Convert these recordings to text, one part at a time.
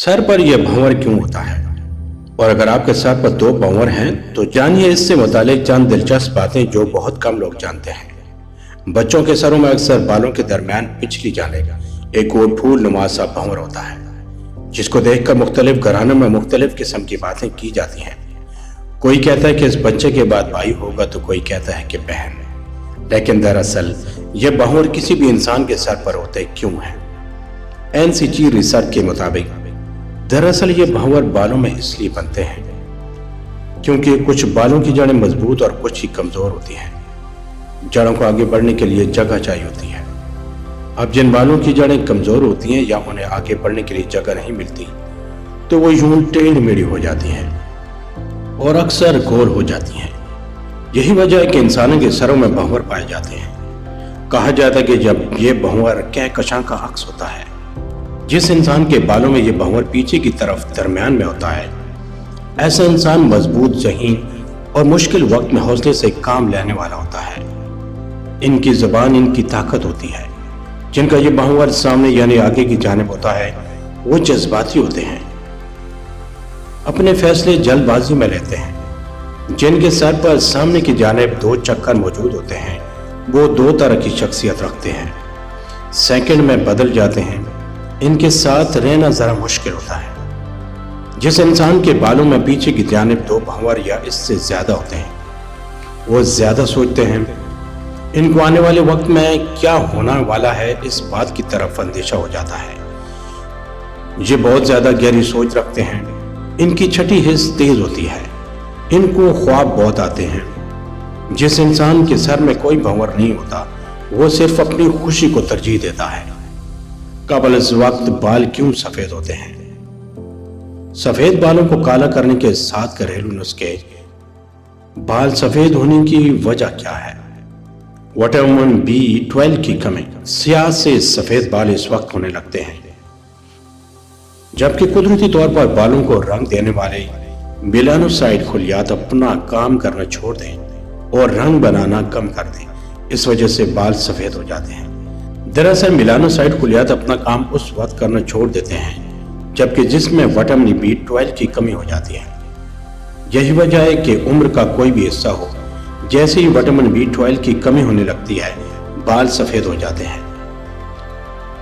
Sir पर यह भंवर क्यों होता है? और अगर आपके सर पर दो भंवर हैं तो जानिए इससे मुतालिक चंद दिलचस्प बातें जो बहुत कम लोग जानते हैं। बच्चों के सरों में अक्सर बालों के दरमियान पिछली जानिब एक और फूल नुमा सा भंवर होता है, जिसको देखकर मुख्तलिफ घरानों में मुख्तलिफ किस्म की बातें की जाती हैं। कोई कहता है कि इस बच्चे के बाद भाई होगा तो कोई कहता है कि बहन। लेकिन दरअसल यह भंवर किसी भी इंसान के सर पर होते क्यों है? एनसीटी रिसर्च के मुताबिक दरअसल ये भंवर बालों में इसलिए बनते हैं क्योंकि कुछ बालों की जड़ें मजबूत और कुछ ही कमजोर होती हैं। जड़ों को आगे बढ़ने के लिए जगह चाहिए होती है। अब जिन बालों की जड़ें कमजोर होती हैं या उन्हें आगे बढ़ने के लिए जगह नहीं मिलती तो वो यूं टेढ़ी मेढ़ी हो जाती हैं और अक्सर गोल हो जाती हैं। यही वजह है कि इंसानों के सरों में भंवर पाए जाते हैं। कहा जाता है कि जब ये भंवर कहकशां का अक्स होता है, जिस इंसान के बालों में ये भंवर पीछे की तरफ दरमियान में होता है, ऐसा इंसान मजबूत, ज़हीन और मुश्किल वक्त में हौसले से काम लेने वाला होता है। इनकी जुबान इनकी ताकत होती है। जिनका ये भंवर सामने यानी आगे की जानिब होता है वो जज्बाती होते हैं, अपने फैसले जल्दबाजी में लेते हैं। जिनके सर पर सामने की जानिब दो चक्कर मौजूद होते हैं वो दो तरह की शख्सियत रखते हैं, सेकंड में बदल जाते हैं। इनके साथ रहना जरा मुश्किल होता है। जिस इंसान के बालों में पीछे की जानिब दो भंवर या इससे ज्यादा होते हैं वो ज्यादा सोचते हैं। इनको आने वाले वक्त में क्या होने वाला है इस बात की तरफ अंदेशा हो जाता है। ये बहुत ज्यादा गहरी सोच रखते हैं। इनकी छठी हिस्स तेज होती है। इनको ख्वाब बहुत आते हैं। जिस इंसान के सर में कोई भंवर नहीं होता वो सिर्फ अपनी खुशी को तरजीह देता है। कबल इस वक्त बाल क्यों सफेद होते हैं? सफेद बालों को काला करने के 7 घरेलू नुस्खे। बाल सफेद होने की वजह क्या है? विटामिन B12 की कमी। स्याह से सफेद बाल इस वक्त होने लगते हैं, जबकि कुदरती तौर पर बालों को रंग देने वाले मेलानोसाइड खलियात अपना काम करना छोड़ दें और रंग बनाना कम कर दें। इस वजह से बाल सफेद हो जाते हैं। दरअसल मेलानोसाइड खलियात अपना काम उस वक्त करना छोड़ देते हैं जबकि जिस्म में विटामिन B12 की कमी हो जाती है। यही वजह है कि उम्र का कोई भी हिस्सा हो, जैसे ही विटामिन B12 की कमी होने लगती है बाल सफेद हो जाते हैं।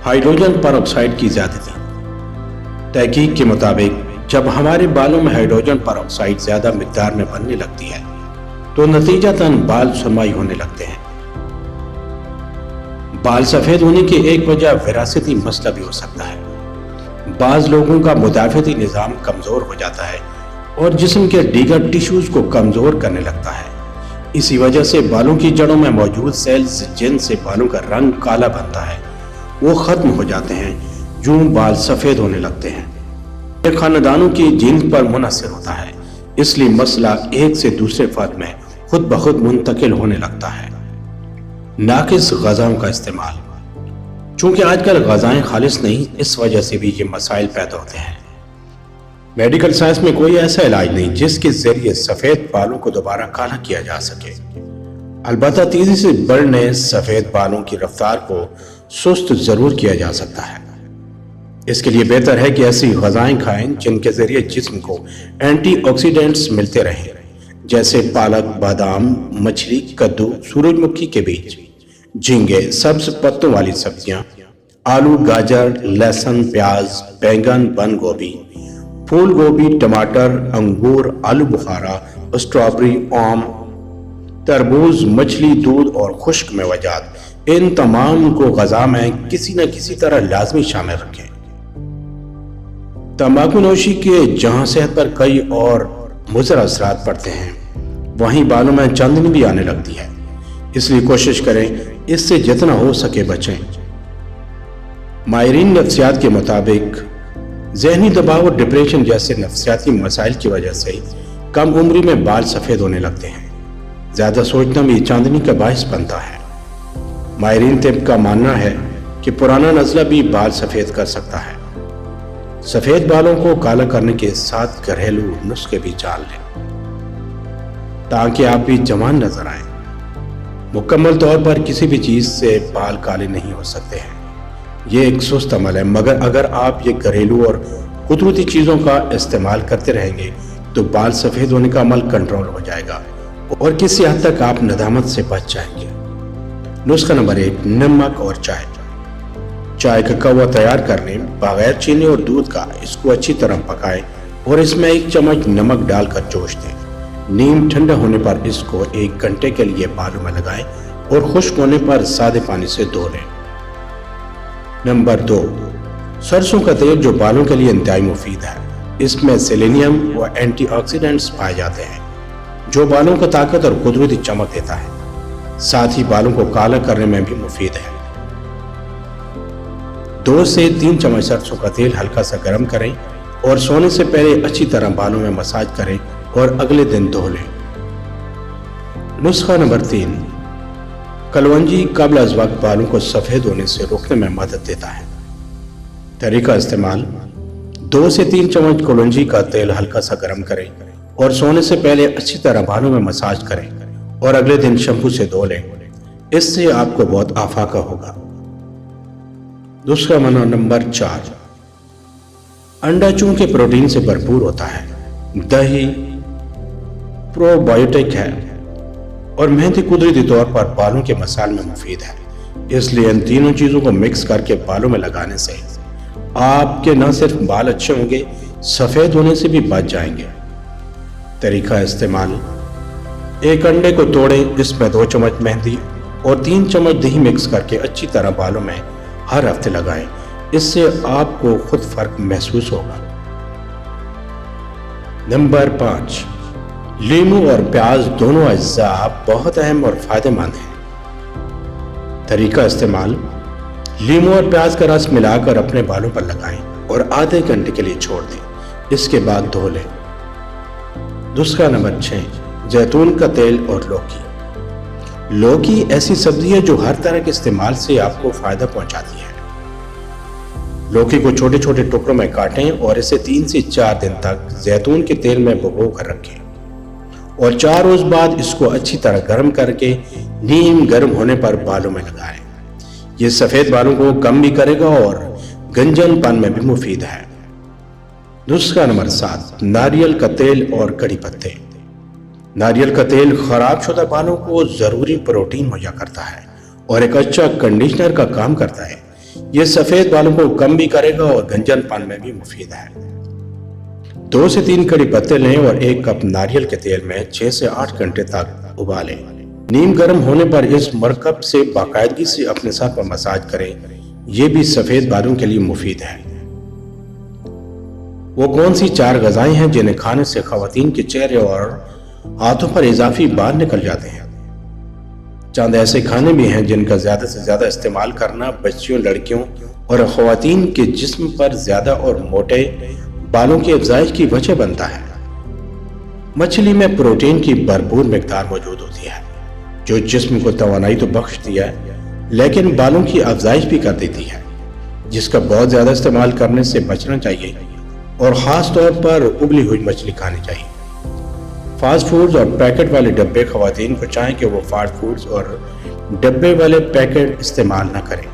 हाइड्रोजन परऑक्साइड की ज्यादती। तहकीक के मुताबिक जब हमारे बालों में हाइड्रोजन परऑक्साइड ज्यादा मिकदार में बनने लगती है तो नतीजतन बाल सुरमई होने लगते हैं। बाल सफेद होने की एक वजह विरासती मसला भी हो सकता है। बाज लोगों का मुदाफिती निज़ाम कमजोर हो जाता है और जिस्म के दीगर टिश्यूज को कमजोर करने लगता है। इसी वजह से बालों की जड़ों में मौजूद सेल्स जिनसे बालों का रंग काला बनता है वो खत्म हो जाते हैं, यूं बाल सफेद होने लगते हैं। यह खानदानों की जीन्स पर मुनहसर होता है, इसलिए मसला एक से दूसरे फर्द में खुद ब खुद मुंतकिल होने लगता है। नाकिस ग़िज़ाओं का इस्तेमाल। चूंकि आजकल ग़िज़ाएं खालिस नहीं, इस वजह से भी ये मसाइल पैदा होते हैं। मेडिकल साइंस में कोई ऐसा इलाज नहीं जिसके जरिए सफेद बालों को दोबारा काला किया जा सके। अलबत्ता तेजी से बढ़ने सफेद बालों की रफ्तार को सुस्त जरूर किया जा सकता है। इसके लिए बेहतर है कि ऐसी ग़िज़ाएं खाएं जिनके जरिए जिस्म को एंटीऑक्सीडेंट्स मिलते रहें, जैसे पालक, बादाम, मछली, कद्दू, सूरजमुखी के बीज, झींगे, सब्ज पत्तों वाली सब्जियां, आलू, गाजर, लहसुन, प्याज, बैंगन, बंद गोभी, फूल गोभी, टमाटर, अंगूर, आलू बुखारा, स्ट्रॉबेरी, आम, तरबूज, मछली, दूध और खुश्क मेवाजात, इन तमाम को ग़िज़ा में किसी न किसी तरह लाजमी शामिल रखें। तंबाकू नोशी के जहां सेहत पर कई और मुज़र असरात पड़ते हैं वहीं बालों में चांदनी भी आने लगती है, इसलिए कोशिश करें इससे जितना हो सके बचें। माहिरीन नफ्सियात के मुताबिक ज़हनी दबाव और डिप्रेशन जैसे नफ्सियाती मसाइल की वजह से कम उम्री में बाल सफ़ेद होने लगते हैं। ज़्यादा सोचना भी चांदनी का बायस बनता है। माहिरीन तिब का मानना है कि पुराना नज़ला भी बाल सफ़ेद कर सकता है। सफ़ेद बालों को काला करने के 7 घरेलू नुस्खे भी जान लें ताकि आप भी जवान नजर आए। मुकम्मल तौर पर किसी भी चीज से बाल काले नहीं हो सकते हैं, ये एक सुस्त अमल है, मगर अगर आप ये घरेलू और قدرتی چیزوں کا استعمال کرتے رہیں گے تو بال سفید ہونے کا عمل کنٹرول ہو جائے گا اور کسی حد تک آپ ندامت سے بچ جائیں گے۔ نسخہ نمبر 1، نمک اور چائے۔ چائے کا قہوہ تیار کرنے بغیر چینی اور دودھ کا اس کو اچھی طرح پکائیں اور اس میں 1 چمچ نمک ڈال کر جوش دیں۔ نیم ٹھنڈا ہونے پر اس کو 1 گھنٹے کے لیے بالوں میں لگائیں اور خشک ہونے پر سادے پانی سے دھو لیں۔ نمبر 2، سرسوں کا تیل جو بالوں کے لیے انتہائی مفید ہے۔ اس میں سیلینیم و اینٹی آکسیڈنٹس پائے جاتے ہیں جو بالوں کو طاقت اور قدرتی چمک دیتا ہے، ساتھ ہی بالوں کو کالا کرنے میں بھی مفید ہے۔ 2 سے 3 چمچ سرسوں کا تیل ہلکا سا گرم کریں اور سونے سے پہلے اچھی طرح بالوں میں مساج کریں اور اگلے دن دھو لیں۔ نسخہ نمبر 3، کلونجی قبل از وقت بالوں کو سفید ہونے سے روکنے میں مدد دیتا ہے۔ طریقہ استعمال: 2 سے 3 چمچ کلونجی کا تیل ہلکا سا گرم کریں اور سونے سے پہلے اچھی طرح بالوں میں مساج کریں اور اگلے دن شیمپو سے دھو لیں۔ اس سے آپ کو بہت افاقہ ہوگا۔ نسخہ نمبر 4، انڈا چونکہ پروٹین سے بھرپور ہوتا ہے، دہی پرو بایوٹک ہے اور مہندی قدرتی طور پر بالوں کے مسائل میں مفید ہے، اس لیے ان تینوں چیزوں کو مکس کر کے بالوں میں لگانے سے آپ کے نہ صرف بال اچھے ہوں گے، سفید ہونے سے بھی بچ جائیں گے۔ طریقہ استعمال: 1 انڈے کو توڑیں، اس میں 2 چمچ مہندی اور 3 چمچ دہی مکس کر کے اچھی طرح بالوں میں ہر ہفتے لگائیں، اس سے آپ کو خود فرق محسوس ہوگا۔ نمبر 5، لیمو اور پیاز دونوں اجزاء بہت اہم اور فائدہ مند ہیں۔ طریقہ استعمال: لیمو اور پیاز کا رس ملا کر اپنے بالوں پر لگائیں اور آدھے گھنٹے کے لیے چھوڑ دیں، اس کے بعد دھو لیں۔ نسخہ نمبر 6، زیتون کا تیل اور لوکی۔ لوکی ایسی سبزی ہے جو ہر طرح کے استعمال سے آپ کو فائدہ پہنچاتی ہے۔ لوکی کو چھوٹے چھوٹے ٹکڑوں میں کاٹیں اور اسے 3 سے 4 دن تک زیتون کے تیل میں بھگو کر رکھیں اور 4 روز بعد اس کو اچھی طرح گرم کر کے نیم گرم ہونے پر بالوں میں لگائیں۔ یہ سفید بالوں کو کم بھی کرے گا اور گنجن پن میں بھی مفید ہے۔ نسخہ نمبر 7، ناریل کا تیل اور کڑی پتے۔ ناریل کا تیل خراب شدہ بالوں کو ضروری پروٹین مہیا کرتا ہے اور ایک اچھا کنڈیشنر کا کام کرتا ہے۔ یہ سفید بالوں کو کم بھی کرے گا اور گنجن پن میں بھی مفید ہے۔ 2 سے 3 کڑی پتے لیں اور 1 کپ ناریل کے تیل میں 6 سے 8 گھنٹے تک ابالیں۔ نیم گرم ہونے پر اس مرکب سے باقاعدگی سے اپنے سر پر مساج کریں، یہ بھی سفید بالوں کے لیے مفید ہے۔ وہ کون سی 4 غذائیں ہیں جنہیں کھانے سے خواتین کے چہرے اور ہاتھوں پر اضافی بال نکل جاتے ہیں؟ چند ایسے کھانے بھی ہیں جن کا زیادہ سے زیادہ استعمال کرنا بچیوں، لڑکیوں اور خواتین کے جسم پر زیادہ اور موٹے بالوں کی افزائش کی وجہ بنتا ہے۔ مچھلی میں پروٹین کی بھرپور مقدار موجود ہوتی ہے جو جسم کو توانائی تو بخشتی ہے لیکن بالوں کی افزائش بھی کر دیتی ہے، جس کا بہت زیادہ استعمال کرنے سے بچنا چاہیے اور خاص طور پر ابلی ہوئی مچھلی کھانی چاہیے۔ فاسٹ فوڈز اور پیکٹ والے ڈبے خواتین کو چاہیں کہ وہ فاسٹ فوڈز اور ڈبے والے پیکٹ استعمال نہ کریں۔